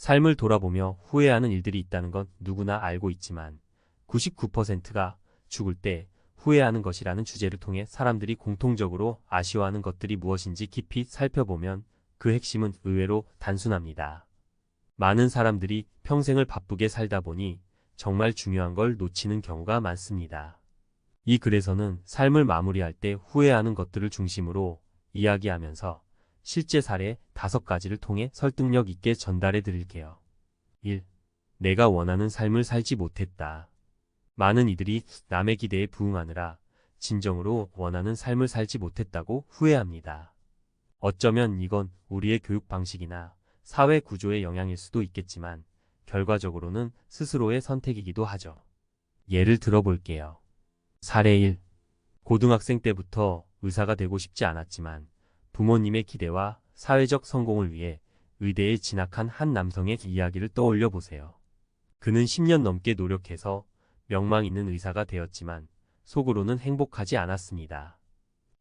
삶을 돌아보며 후회하는 일들이 있다는 건 누구나 알고 있지만 99%가 죽을 때 후회하는 것이라는 주제를 통해 사람들이 공통적으로 아쉬워하는 것들이 무엇인지 깊이 살펴보면 그 핵심은 의외로 단순합니다. 많은 사람들이 평생을 바쁘게 살다 보니 정말 중요한 걸 놓치는 경우가 많습니다. 이 글에서는 삶을 마무리할 때 후회하는 것들을 중심으로 이야기하면서 실제 사례 5가지를 통해 설득력 있게 전달해 드릴게요. 1. 내가 원하는 삶을 살지 못했다. 많은 이들이 남의 기대에 부응하느라 진정으로 원하는 삶을 살지 못했다고 후회합니다. 어쩌면 이건 우리의 교육 방식이나 사회 구조의 영향일 수도 있겠지만 결과적으로는 스스로의 선택이기도 하죠. 예를 들어볼게요. 사례 1. 고등학생 때부터 의사가 되고 싶지 않았지만 부모님의 기대와 사회적 성공을 위해 의대에 진학한 한 남성의 이야기를 떠올려 보세요. 그는 10년 넘게 노력해서 명망 있는 의사가 되었지만 속으로는 행복하지 않았습니다.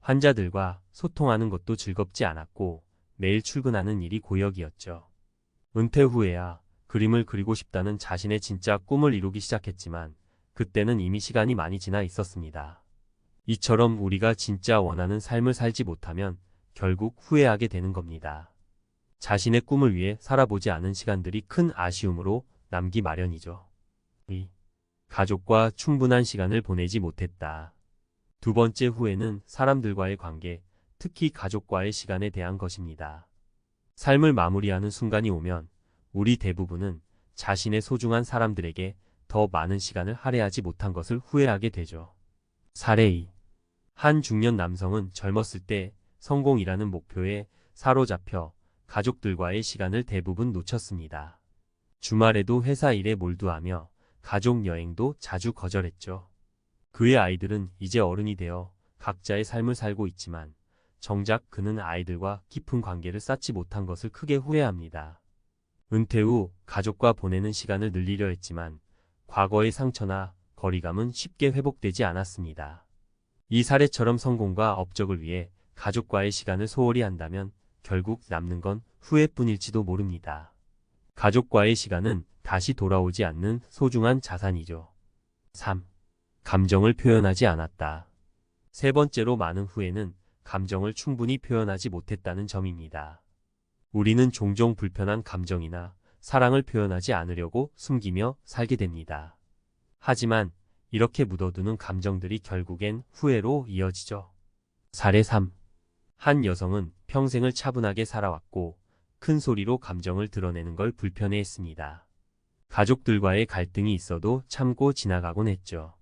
환자들과 소통하는 것도 즐겁지 않았고 매일 출근하는 일이 고역이었죠. 은퇴 후에야 그림을 그리고 싶다는 자신의 진짜 꿈을 이루기 시작했지만 그때는 이미 시간이 많이 지나 있었습니다. 이처럼 우리가 진짜 원하는 삶을 살지 못하면 결국 후회하게 되는 겁니다. 자신의 꿈을 위해 살아보지 않은 시간들이 큰 아쉬움으로 남기 마련이죠. 2. 가족과 충분한 시간을 보내지 못했다. 두 번째 후회는 사람들과의 관계, 특히 가족과의 시간에 대한 것입니다. 삶을 마무리하는 순간이 오면 우리 대부분은 자신의 소중한 사람들에게 더 많은 시간을 할애하지 못한 것을 후회하게 되죠. 사례 2. 한 중년 남성은 젊었을 때 성공이라는 목표에 사로잡혀 가족들과의 시간을 대부분 놓쳤습니다. 주말에도 회사 일에 몰두하며 가족 여행도 자주 거절했죠. 그의 아이들은 이제 어른이 되어 각자의 삶을 살고 있지만 정작 그는 아이들과 깊은 관계를 쌓지 못한 것을 크게 후회합니다. 은퇴 후 가족과 보내는 시간을 늘리려 했지만 과거의 상처나 거리감은 쉽게 회복되지 않았습니다. 이 사례처럼 성공과 업적을 위해 가족과의 시간을 소홀히 한다면 결국 남는 건 후회뿐일지도 모릅니다. 가족과의 시간은 다시 돌아오지 않는 소중한 자산이죠. 3. 감정을 표현하지 않았다. 세 번째로 많은 후회는 감정을 충분히 표현하지 못했다는 점입니다. 우리는 종종 불편한 감정이나 사랑을 표현하지 않으려고 숨기며 살게 됩니다. 하지만 이렇게 묻어두는 감정들이 결국엔 후회로 이어지죠. 사례 3. 한 여성은 평생을 차분하게 살아왔고 큰 소리로 감정을 드러내는 걸 불편해했습니다. 가족들과의 갈등이 있어도 참고 지나가곤 했죠.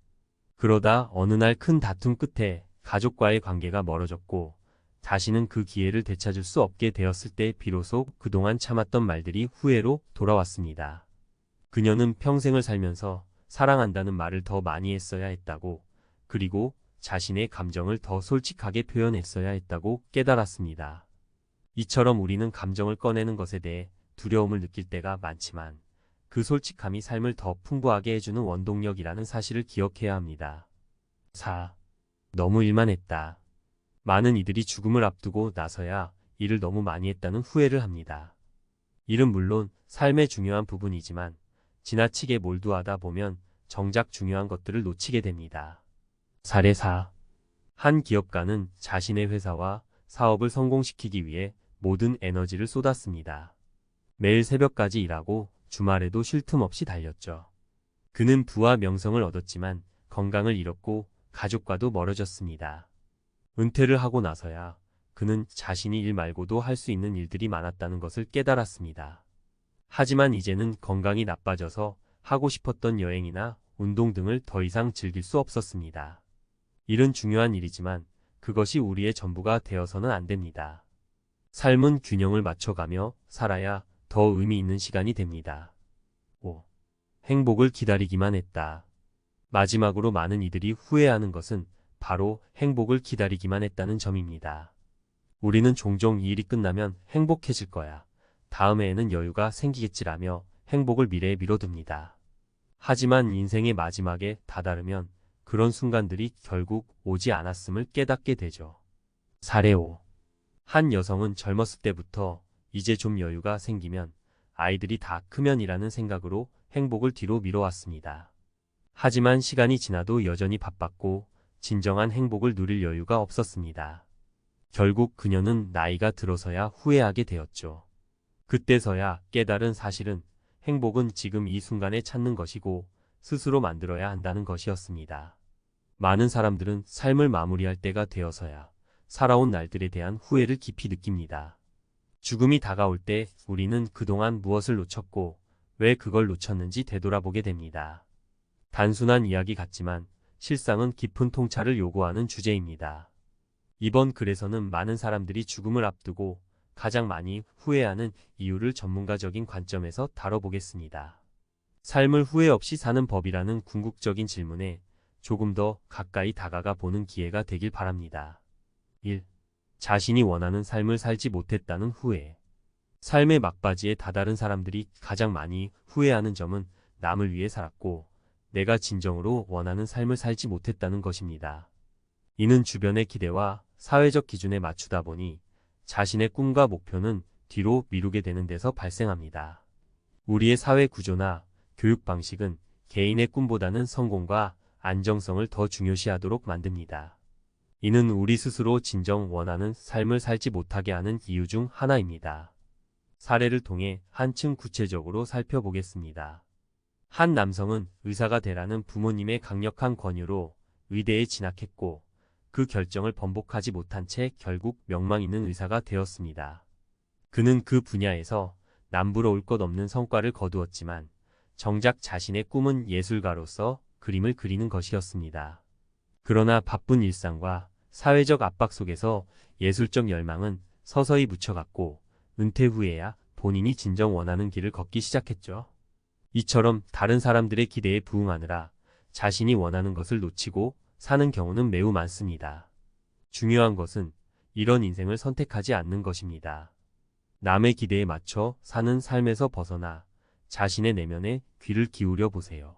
그러다 어느 날 큰 다툼 끝에 가족과의 관계가 멀어졌고 다시는 그 기회를 되찾을 수 없게 되었을 때 비로소 그동안 참았던 말들이 후회로 돌아왔습니다. 그녀는 평생을 살면서 사랑한다는 말을 더 많이 했어야 했다고, 그리고 자신의 감정을 더 솔직하게 표현했어야 했다고 깨달았습니다. 이처럼 우리는 감정을 꺼내는 것에 대해 두려움을 느낄 때가 많지만 그 솔직함이 삶을 더 풍부하게 해주는 원동력이라는 사실을 기억해야 합니다. 4. 너무 일만 했다. 많은 이들이 죽음을 앞두고 나서야 일을 너무 많이 했다는 후회를 합니다. 일은 물론 삶의 중요한 부분이지만 지나치게 몰두하다 보면 정작 중요한 것들을 놓치게 됩니다. 사례 4. 한 기업가는 자신의 회사와 사업을 성공시키기 위해 모든 에너지를 쏟았습니다. 매일 새벽까지 일하고 주말에도 쉴 틈 없이 달렸죠. 그는 부와 명성을 얻었지만 건강을 잃었고 가족과도 멀어졌습니다. 은퇴를 하고 나서야 그는 자신이 일 말고도 할 수 있는 일들이 많았다는 것을 깨달았습니다. 하지만 이제는 건강이 나빠져서 하고 싶었던 여행이나 운동 등을 더 이상 즐길 수 없었습니다. 일은 중요한 일이지만 그것이 우리의 전부가 되어서는 안 됩니다. 삶은 균형을 맞춰가며 살아야 더 의미 있는 시간이 됩니다. 5. 행복을 기다리기만 했다. 마지막으로 많은 이들이 후회하는 것은 바로 행복을 기다리기만 했다는 점입니다. 우리는 종종 이 일이 끝나면 행복해질 거야, 다음해에는 여유가 생기겠지라며 행복을 미래에 미뤄둡니다. 하지만 인생의 마지막에 다다르면 그런 순간들이 결국 오지 않았음을 깨닫게 되죠. 사례 5. 한 여성은 젊었을 때부터 이제 좀 여유가 생기면 아이들이 다 크면이라는 생각으로 행복을 뒤로 미뤄왔습니다. 하지만 시간이 지나도 여전히 바빴고 진정한 행복을 누릴 여유가 없었습니다. 결국 그녀는 나이가 들어서야 후회하게 되었죠. 그때서야 깨달은 사실은 행복은 지금 이 순간에 찾는 것이고 스스로 만들어야 한다는 것이었습니다. 많은 사람들은 삶을 마무리할 때가 되어서야 살아온 날들에 대한 후회를 깊이 느낍니다. 죽음이 다가올 때 우리는 그동안 무엇을 놓쳤고 왜 그걸 놓쳤는지 되돌아보게 됩니다. 단순한 이야기 같지만 실상은 깊은 통찰을 요구하는 주제입니다. 이번 글에서는 많은 사람들이 죽음을 앞두고 가장 많이 후회하는 이유를 전문가적인 관점에서 다뤄보겠습니다. 삶을 후회 없이 사는 법이라는 궁극적인 질문에 조금 더 가까이 다가가 보는 기회가 되길 바랍니다. 1. 자신이 원하는 삶을 살지 못했다는 후회. 삶의 막바지에 다다른 사람들이 가장 많이 후회하는 점은 남을 위해 살았고 내가 진정으로 원하는 삶을 살지 못했다는 것입니다. 이는 주변의 기대와 사회적 기준에 맞추다 보니 자신의 꿈과 목표는 뒤로 미루게 되는 데서 발생합니다. 우리의 사회 구조나 교육 방식은 개인의 꿈보다는 성공과 안정성을 더 중요시하도록 만듭니다. 이는 우리 스스로 진정 원하는 삶을 살지 못하게 하는 이유 중 하나입니다. 사례를 통해 한층 구체적으로 살펴보겠습니다. 한 남성은 의사가 되라는 부모님의 강력한 권유로 의대에 진학했고 그 결정을 번복하지 못한 채 결국 명망 있는 의사가 되었습니다. 그는 그 분야에서 남부러울 것 없는 성과를 거두었지만 정작 자신의 꿈은 예술가로서 그림을 그리는 것이었습니다. 그러나 바쁜 일상과 사회적 압박 속에서 예술적 열망은 서서히 묻혀갔고 은퇴 후에야 본인이 진정 원하는 길을 걷기 시작했죠. 이처럼 다른 사람들의 기대에 부응하느라 자신이 원하는 것을 놓치고 사는 경우는 매우 많습니다. 중요한 것은 이런 인생을 선택하지 않는 것입니다. 남의 기대에 맞춰 사는 삶에서 벗어나 자신의 내면에 귀를 기울여 보세요.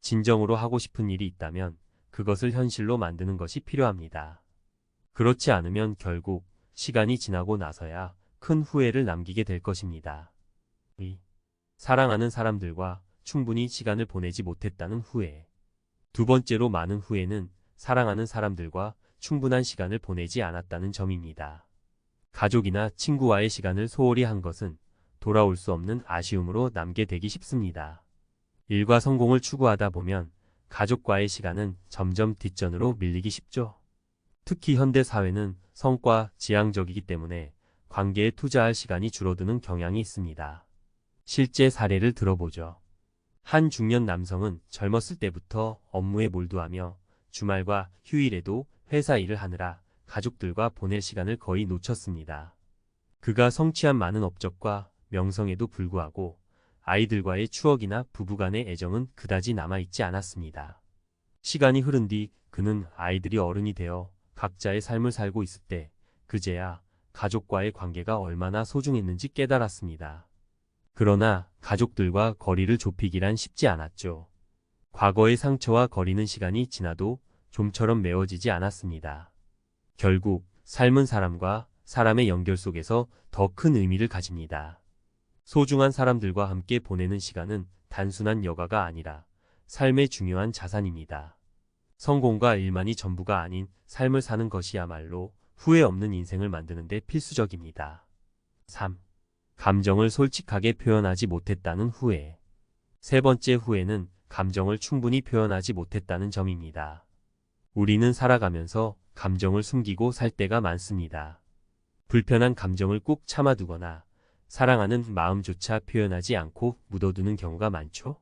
진정으로 하고 싶은 일이 있다면 그것을 현실로 만드는 것이 필요합니다. 그렇지 않으면 결국 시간이 지나고 나서야 큰 후회를 남기게 될 것입니다. 2. 사랑하는 사람들과 충분히 시간을 보내지 못했다는 후회. 두 번째로 많은 후회는 사랑하는 사람들과 충분한 시간을 보내지 않았다는 점입니다. 가족이나 친구와의 시간을 소홀히 한 것은 돌아올 수 없는 아쉬움으로 남게 되기 쉽습니다. 일과 성공을 추구하다 보면 가족과의 시간은 점점 뒷전으로 밀리기 쉽죠. 특히 현대 사회는 성과 지향적이기 때문에 관계에 투자할 시간이 줄어드는 경향이 있습니다. 실제 사례를 들어보죠. 한 중년 남성은 젊었을 때부터 업무에 몰두하며 주말과 휴일에도 회사 일을 하느라 가족들과 보낼 시간을 거의 놓쳤습니다. 그가 성취한 많은 업적과 명성에도 불구하고 아이들과의 추억이나 부부간의 애정은 그다지 남아있지 않았습니다. 시간이 흐른 뒤 그는 아이들이 어른이 되어 각자의 삶을 살고 있을 때 그제야 가족과의 관계가 얼마나 소중했는지 깨달았습니다. 그러나 가족들과 거리를 좁히기란 쉽지 않았죠. 과거의 상처와 거리는 시간이 지나도 좀처럼 메워지지 않았습니다. 결국 삶은 사람과 사람의 연결 속에서 더 큰 의미를 가집니다. 소중한 사람들과 함께 보내는 시간은 단순한 여가가 아니라 삶의 중요한 자산입니다. 성공과 일만이 전부가 아닌 삶을 사는 것이야말로 후회 없는 인생을 만드는 데 필수적입니다. 3. 감정을 솔직하게 표현하지 못했다는 후회. 세 번째 후회는 감정을 충분히 표현하지 못했다는 점입니다. 우리는 살아가면서 감정을 숨기고 살 때가 많습니다. 불편한 감정을 꾹 참아두거나 사랑하는 마음조차 표현하지 않고 묻어두는 경우가 많죠.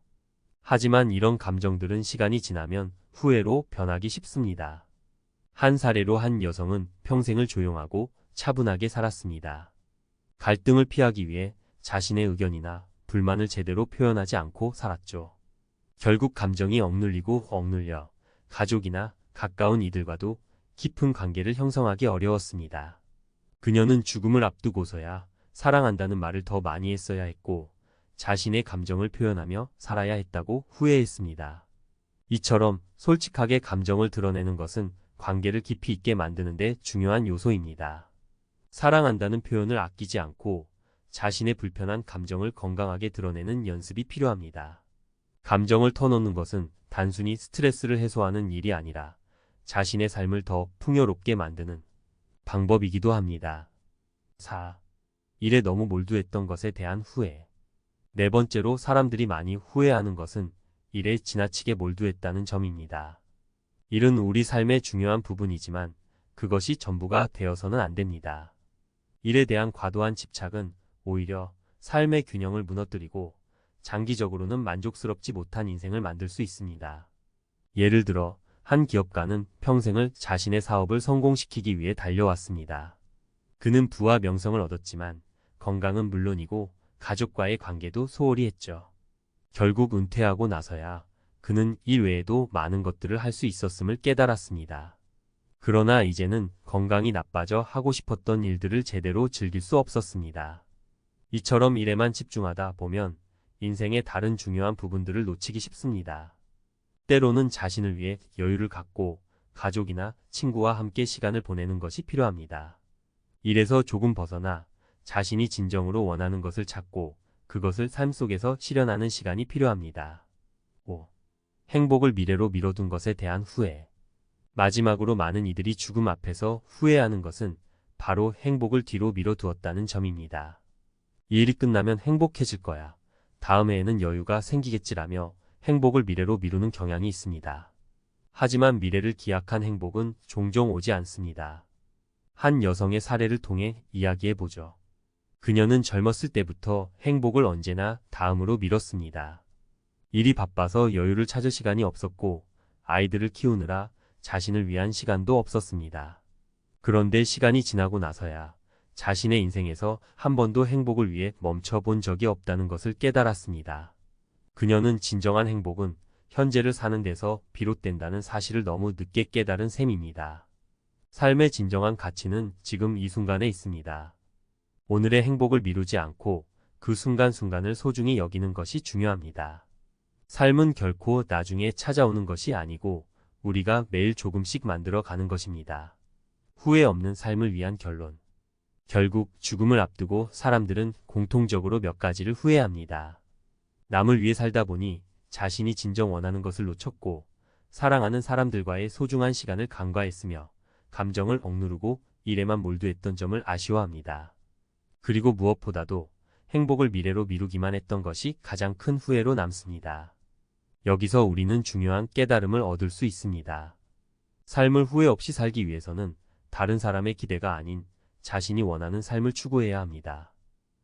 하지만 이런 감정들은 시간이 지나면 후회로 변하기 쉽습니다. 한 사례로 한 여성은 평생을 조용하고 차분하게 살았습니다. 갈등을 피하기 위해 자신의 의견이나 불만을 제대로 표현하지 않고 살았죠. 결국 감정이 억눌려 가족이나 가까운 이들과도 깊은 관계를 형성하기 어려웠습니다. 그녀는 죽음을 앞두고서야 사랑한다는 말을 더 많이 했어야 했고 자신의 감정을 표현하며 살아야 했다고 후회했습니다. 이처럼 솔직하게 감정을 드러내는 것은 관계를 깊이 있게 만드는 데 중요한 요소입니다. 사랑한다는 표현을 아끼지 않고 자신의 불편한 감정을 건강하게 드러내는 연습이 필요합니다. 감정을 터놓는 것은 단순히 스트레스를 해소하는 일이 아니라 자신의 삶을 더 풍요롭게 만드는 방법이기도 합니다. 4. 일에 너무 몰두했던 것에 대한 후회. 네 번째로 사람들이 많이 후회하는 것은 일에 지나치게 몰두했다는 점입니다. 일은 우리 삶의 중요한 부분이지만 그것이 전부가 되어서는 안 됩니다. 일에 대한 과도한 집착은 오히려 삶의 균형을 무너뜨리고 장기적으로는 만족스럽지 못한 인생을 만들 수 있습니다. 예를 들어 한 기업가는 평생을 자신의 사업을 성공시키기 위해 달려왔습니다. 그는 부와 명성을 얻었지만 건강은 물론이고 가족과의 관계도 소홀히 했죠. 결국 은퇴하고 나서야 그는 일 외에도 많은 것들을 할 수 있었음을 깨달았습니다. 그러나 이제는 건강이 나빠져 하고 싶었던 일들을 제대로 즐길 수 없었습니다. 이처럼 일에만 집중하다 보면 인생의 다른 중요한 부분들을 놓치기 쉽습니다. 때로는 자신을 위해 여유를 갖고 가족이나 친구와 함께 시간을 보내는 것이 필요합니다. 일에서 조금 벗어나 자신이 진정으로 원하는 것을 찾고 그것을 삶 속에서 실현하는 시간이 필요합니다. 5. 행복을 미래로 미뤄둔 것에 대한 후회. 마지막으로 많은 이들이 죽음 앞에서 후회하는 것은 바로 행복을 뒤로 미뤄두었다는 점입니다. 이 일이 끝나면 행복해질 거야. 다음 해에는 여유가 생기겠지라며 행복을 미래로 미루는 경향이 있습니다. 하지만 미래를 기약한 행복은 종종 오지 않습니다. 한 여성의 사례를 통해 이야기해보죠. 그녀는 젊었을 때부터 행복을 언제나 다음으로 미뤘습니다. 일이 바빠서 여유를 찾을 시간이 없었고 아이들을 키우느라 자신을 위한 시간도 없었습니다. 그런데 시간이 지나고 나서야 자신의 인생에서 한 번도 행복을 위해 멈춰본 적이 없다는 것을 깨달았습니다. 그녀는 진정한 행복은 현재를 사는 데서 비롯된다는 사실을 너무 늦게 깨달은 셈입니다. 삶의 진정한 가치는 지금 이 순간에 있습니다. 오늘의 행복을 미루지 않고 그 순간순간을 소중히 여기는 것이 중요합니다. 삶은 결코 나중에 찾아오는 것이 아니고 우리가 매일 조금씩 만들어 가는 것입니다. 후회 없는 삶을 위한 결론. 결국 죽음을 앞두고 사람들은 공통적으로 몇 가지를 후회합니다. 남을 위해 살다 보니 자신이 진정 원하는 것을 놓쳤고 사랑하는 사람들과의 소중한 시간을 간과했으며 감정을 억누르고 일에만 몰두했던 점을 아쉬워합니다. 그리고 무엇보다도 행복을 미래로 미루기만 했던 것이 가장 큰 후회로 남습니다. 여기서 우리는 중요한 깨달음을 얻을 수 있습니다. 삶을 후회 없이 살기 위해서는 다른 사람의 기대가 아닌 자신이 원하는 삶을 추구해야 합니다.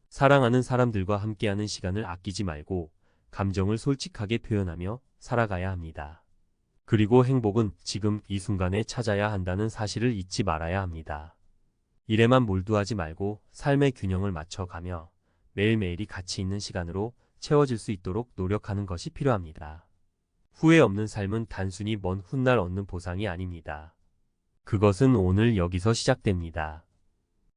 사랑하는 사람들과 함께하는 시간을 아끼지 말고 감정을 솔직하게 표현하며 살아가야 합니다. 그리고 행복은 지금 이 순간에 찾아야 한다는 사실을 잊지 말아야 합니다. 일에만 몰두하지 말고 삶의 균형을 맞춰가며 매일매일이 가치 있는 시간으로 채워질 수 있도록 노력하는 것이 필요합니다. 후회 없는 삶은 단순히 먼 훗날 얻는 보상이 아닙니다. 그것은 오늘 여기서 시작됩니다.